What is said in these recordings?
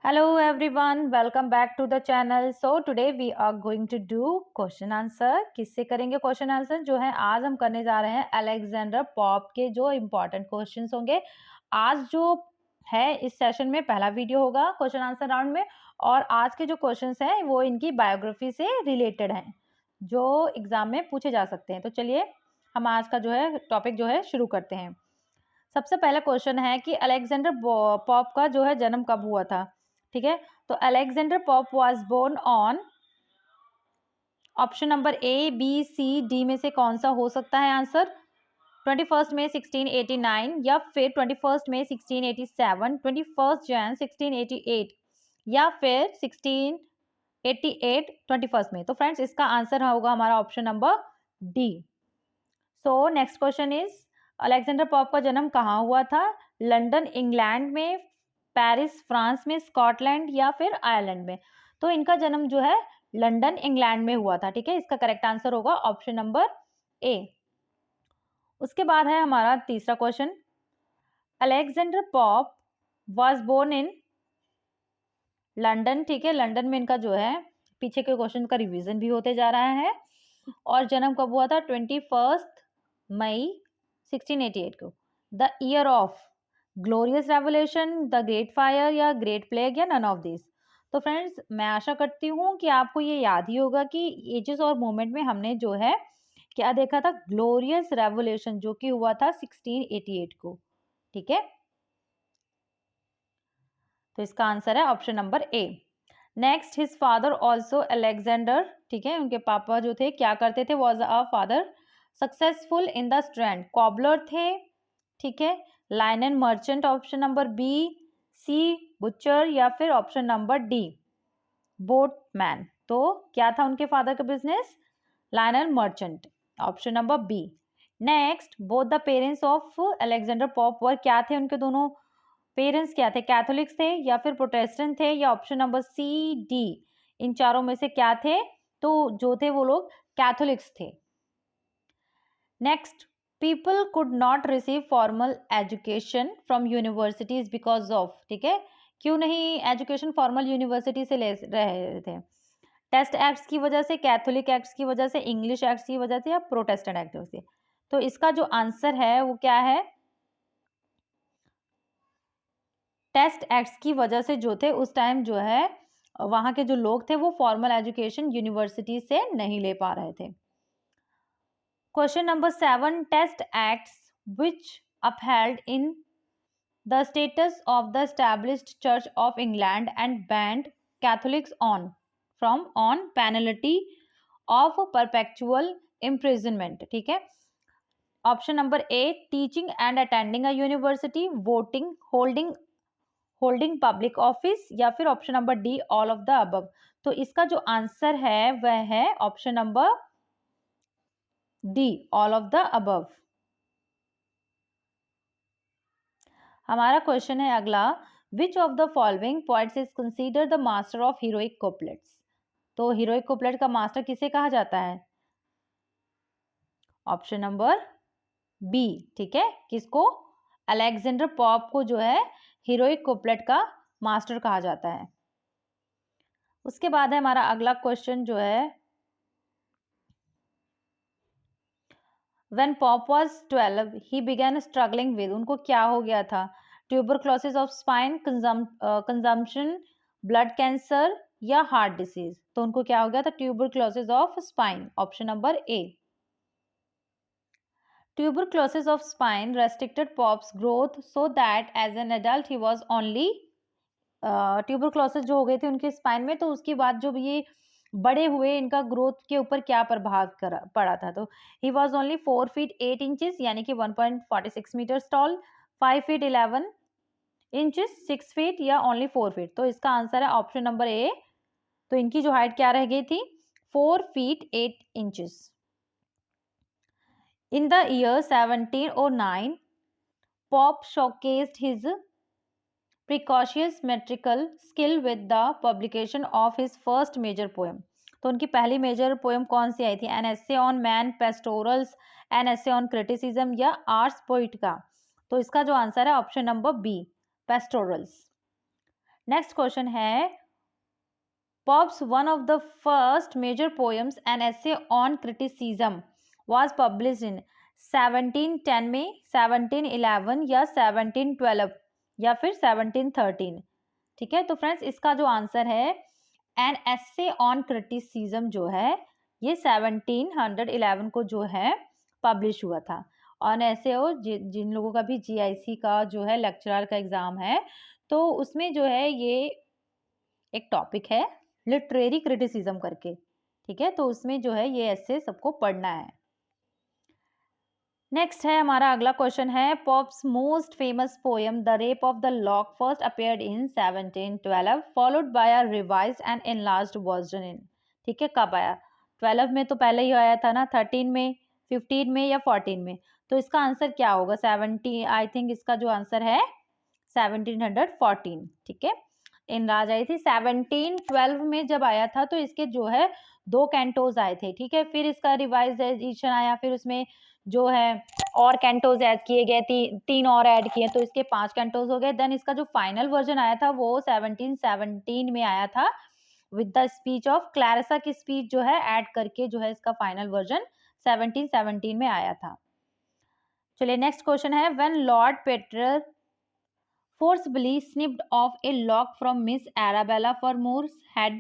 Hello everyone, welcome back to the channel. So today we are going to do question answer. किससे करेंगे question answer? जो है आज हम करने जा रहे हैं अलेक्जेंडर पॉप के जो important questions होंगे. आज जो है इस सेशन में पहला वीडियो होगा क्वेश्चन आंसर राउंड में, और आज के जो क्वेश्चंस हैं वो इनकी बायोग्राफी से रिलेटेड हैं जो एग्जाम में पूछे जा सकते हैं. तो चलिए हम आज का जो है टॉपिक जो है शुरू करते हैं. सबसे पहला क्वेश्चन है कि अलेक्जेंडर पॉप का जो है जन्म कब हुआ था. ठीक है, तो Alexander Pope was born on option number A B C D में से कौन सा हो सकता है आंसर. 21 मई 1689 या फिर 21 मई 1687, 21 जैन 1688 या फिर 1688 21 में. तो फ्रेंड्स इसका आंसर होगा हमारा option number D. So next question is Alexander Pope का जन्म कहाँ हुआ था. लंदन इंग्लैंड में, पेरिस फ्रांस में, स्कॉटलैंड या फिर आयरलैंड में. तो इनका जन्म जो है लंदन इंग्लैंड में हुआ था. ठीक है, इसका करेक्ट आंसर होगा ऑप्शन नंबर ए. उसके बाद है हमारा तीसरा question. Alexander Pope was born in London. ठीक है, लंदन में इनका जो है पीछे के क्वेश्चन का रिवीजन भी होते जा रहा है. और जन्म कब हुआ था. 21 मई 1688 को. The year of glorious revolution, the great fire या ग्रेट प्लेग या नन ऑफ दिस. तो फ्रेंड्स मैं आशा करती हूँ कि आपको ये याद ही होगा कि एजेस और मूवमेंट में हमने जो है क्या देखा था. ग्लोरियस रेवोल्यूशन जो कि हुआ था 1688 को. ठीक है, तो इसका आंसर है ऑप्शन नंबर ए. Next, his father also Alexander. ठीक है, उनके पापा जो थे क्या करते थे. Was a father successful in the strand, cobbler थे. ठीक है, लाइनन मर्चेंट ऑप्शन नंबर बी, सी बुचर या फिर ऑप्शन नंबर डी बोटमैन. तो क्या था उनके फादर का business. Linen merchant, option number B. Next, both the parents of Alexander Pope were. क्या थे उनके दोनों पेरेंट्स, क्या थे. कैथोलिक्स थे या फिर प्रोटेस्टेंट थे या ऑप्शन नंबर सी डी. इन चारों में से क्या थे. तो जो थे वो लोग कैथोलिक्स थे. Next, people could not receive formal education from universities because of. ठीक है, क्यों नहीं एजुकेशन फॉर्मल यूनिवर्सिटी से ले रहे थे. टेस्ट एक्ट्स की वजह से, कैथोलिक एक्ट्स की वजह से, इंग्लिश एक्ट्स की वजह से या प्रोटेस्टेंट एक्ट से. तो इसका जो आंसर है वो क्या है. टेस्ट एक्ट्स की वजह से जो थे उस टाइम जो है वहां के जो लोग थे वो फॉर्मल एजुकेशन यूनिवर्सिटी से नहीं ले पा रहे थे. Question number 7, Test Acts which upheld in the status of the established Church of England and banned Catholics on penalty of perpetual imprisonment. ठीक है, option number A teaching and attending a university, voting, holding public office या फिर option number D all of the above. तो इसका जो answer है वह है option number D all of the above. हमारा क्वेश्चन है अगला. Which of the following points is consider the master of heroic couplets. तो हीरोइक कुप्लेट का मास्टर किसे कहा जाता है. Option number B. ठीक है, किसको. अलेक्जेंडर पॉप को जो है हीरोइक कुप्लेट का मास्टर कहा जाता है. उसके बाद है हमारा अगला क्वेश्चन जो है. When Pop was 12, he began struggling with. उनको क्या हो गया था. Tuberculosis of spine, consumption, blood cancer या हार्ट डिसीज. तो उनको क्या हो गया था. Tuberculosis of spine, option number A. Tuberculosis of spine restricted Pop's growth so that as an adult he was only tuberculosis जो हो गई थी उनके स्पाइन में. तो उसके बाद जो ये बड़े हुए इनका ग्रोथ के ऊपर क्या प्रभाव पड़ा था. तो he was only 4 feet 8 inches यानी कि 1.46 metre tall, 5 feet 11 inches, 6 feet या ओनली 4 फीट. तो इसका आंसर है ऑप्शन नंबर ए. तो इनकी जो हाइट क्या रह गई थी 4 feet 8 inches. In the year 1709, Pop showcased his precocious metrical skill with the publication of his first major poem. तो उनकी पहली मेजर पोएम कौन सी आई थी. An essay on man, Pastorals, an essay on criticism या आर्ट्स पोइट का. तो इसका जो आंसर है option number B Pastorals. Next question है Pope's one of the first major poems, an essay on criticism, was published in 1710 में, 1711 या 1712 या फिर 1713. ठीक है, तो फ्रेंड्स इसका जो आंसर है एन एसे ऑन क्रिटिसिज्म जो है ये 1711 को जो है पब्लिश हुआ था. ऑन ऐसे हो जिन लोगों का भी जीआईसी का जो है लेक्चरर का एग्जाम है तो उसमें जो है ये एक टॉपिक है लिटरेरी क्रिटिसिज्म करके. ठीक है, तो उसमें जो है ये ऐसे सबको पढ़ना है. नेक्स्ट है हमारा अगला क्वेश्चन है pops most famous poem the rape of the lock first appeared in 1712 followed by a revised and enlarged version इन. ठीक है, कब आया? 12 में तो पहले ही आया था ना, 13 में, 15 में या 14 में. तो इसका आंसर क्या होगा? 70, आई थिंक इसका जो आंसर है 1714. ठीक है, एनलार्ज आई थी 1712 में. जब आया था तो इसके जो है 2 कैंटोज आए थे. ठीक है, फिर इसका रिवाइज एडिशन आया, फिर उसमें जो है और कैंटोज ऐड किए गए, 3 और ऐड किए, तो इसके 5 कैंटोज हो गए. देन इसका जो फाइनल वर्जन आया था वो 1717 में आया था with the speech of Clarissa की स्पीच जो है ऐड करके जो है इसका फाइनल वर्जन 1717 में आया था. चलिए नेक्स्ट क्वेश्चन है when Lord Petre forcibly snipped off a lock from Miss Arabella Fermore's head.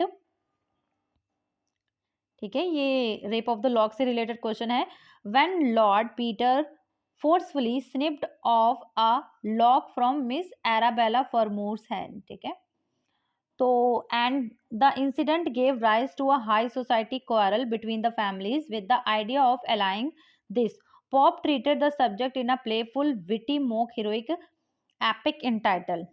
ठीक है, ये रेप ऑफ द लॉक से रिलेटेड क्वेश्चन है. When Lord Peter forcefully snipped off a lock from Miss Arabella Fermore's head. ठीक है, तो and the incident gave rise to a high society quarrel between the families with the idea of allaying this. Pope treated the subject in a playful, witty, mock, heroic epic in title.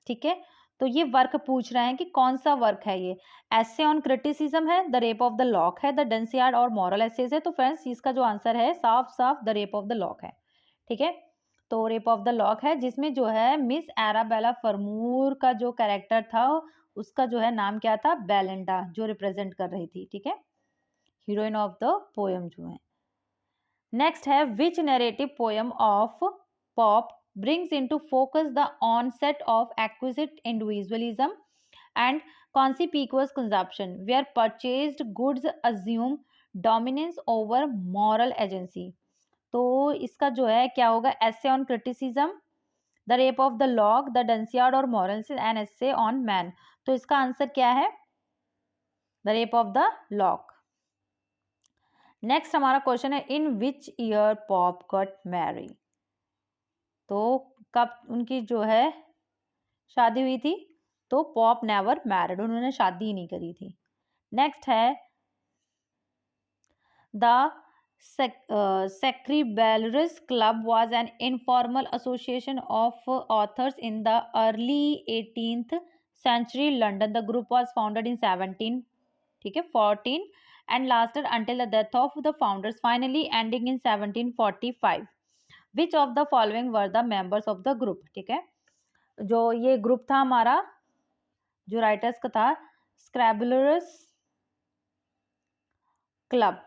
ठीक है, तो ये work पूछ रहे हैं कि कौन सा वर्क है ये. एसे ऑन क्रिटिसिज्म है, the rape of the lock है, द डेंसियार्ड और मॉरल एसेज है. तो फ्रेंड्स इसका जो आंसर है साफ साफ the rape of the lock है. ठीक है, तो रेप ऑफ द लॉक है जिसमें जो है मिस एराबेला फरमूर का जो कैरेक्टर था उसका जो है नाम क्या था? बेलिंडा, जो रिप्रेजेंट कर रही थी. ठीक है, हीरोइन ऑफ द पोएम जो है. नेक्स्ट है which narrative poem of Pope brings into focus the onset of acquisite individualism and conspicuous consumption, where purchased goods assume dominance over moral agency. तो इसका जो है क्या होगा? essay on criticism, the rape of the lock, the Dunciad और morals and essay on man. तो इसका answer क्या है? the rape of the lock. Next हमारा क्वेश्चन है in which year Pope got marry. तो कब उनकी जो है शादी हुई थी? तो पॉप नेवर मैरिड, उन्होंने शादी ही नहीं करी थी. नेक्स्ट है the Scriblerus club was an informal association of authors in the early 18th century London. The group was founded in 17, ठीक है, 14 and lasted until the death of the founders, finally ending in 1745. Which of the following were the members of the group. ठीक है, जो ये group था हमारा जो writers का था स्क्रैबुलरस क्लब.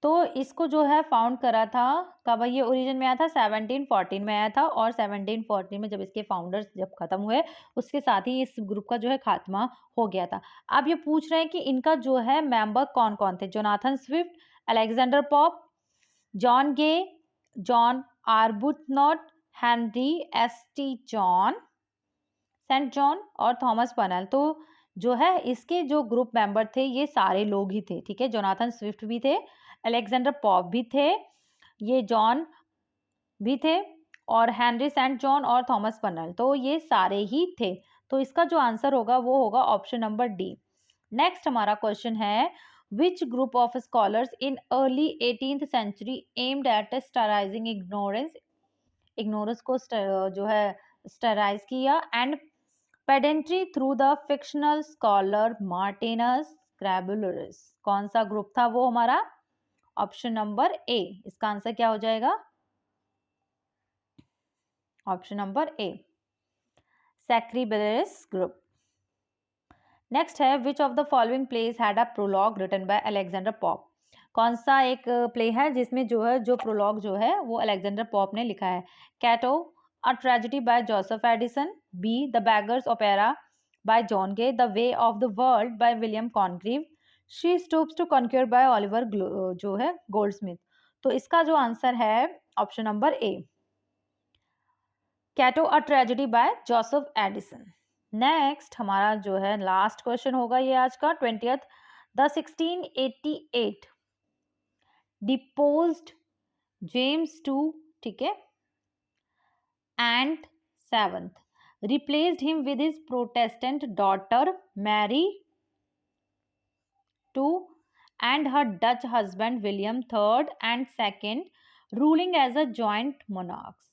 तो इसको जो है फाउंड करा था कब? ये ओरिजिन में आया था 1714 में आया था और 1714 में जब इसके फाउंडर्स जब खत्म हुए उसके साथ ही इस ग्रुप का जो है खात्मा हो गया था. अब ये पूछ रहे हैं कि इनका जो है मेंबर कौन कौन थे. Jonathan Swift, Alexander Pope, John Gay, John Arbuthnot, Henry S T. John, Saint John और थॉमस पनल. तो जो है इसके जो ग्रुप मेंबर थे ये सारे लोग ही थे. ठीक है, जोनाथन स्विफ्ट भी थे, अलेक्जेंडर पॉप भी थे, ये जॉन भी थे और हेनरी सेंट जॉन और थॉमस पनल. तो ये सारे ही थे. तो इसका जो आंसर होगा वो होगा ऑप्शन नंबर डी. नेक्स्ट हमारा क्वेश्चन है which group of scholars in early 18th century aimed at satirizing ignorance. Ignorance को जो है स्टराइज किया and pedantry through the fictional scholar Martinus Scriblerus. कौन सा ग्रुप था वो हमारा? Option number A. इसका आंसर क्या हो जाएगा? Option number A, Scriblerus group. Next है which of the following plays had a prologue written by Alexander pop. कौन सा एक प्ले है जिसमें जो है जो प्रोलॉग जो है वो अलेक्जेंडर पॉप ने लिखा है? कैटो, A Tragedy by Joseph Addison. B. The Beggar's Opera by John Gay. The Way of the World by William Congreve. She Stoops to Conquer by Oliver जो है गोल्डस्मिथ. तो इसका जो आंसर है option number A, Cato a tragedy by Joseph Addison. Next हमारा जो है last question होगा ये आज का 20th. The 1688 deposed James to, ठीक है, and 7th replaced him with his Protestant daughter Mary II and her Dutch husband William III and II, ruling as a joint monarchs.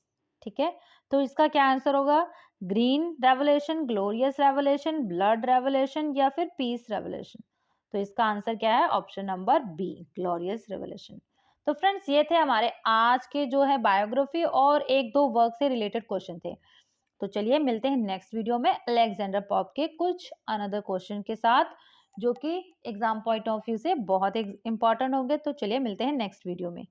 ठीक है, तो इसका क्या आंसर होगा? Green revolution, glorious revolution, blood revolution या फिर पीस रेवोल्यूशन? तो इसका आंसर क्या है? Option number B, glorious revolution. तो फ्रेंड्स ये थे हमारे आज के जो है बायोग्राफी और एक दो वर्क से रिलेटेड क्वेश्चन थे. तो चलिए मिलते हैं नेक्स्ट वीडियो में अलेक्जेंडर पॉप के कुछ अनदर क्वेश्चन के साथ जो कि एग्जाम पॉइंट ऑफ व्यू से बहुत इंपॉर्टेंट होंगे. तो चलिए मिलते हैं नेक्स्ट वीडियो में.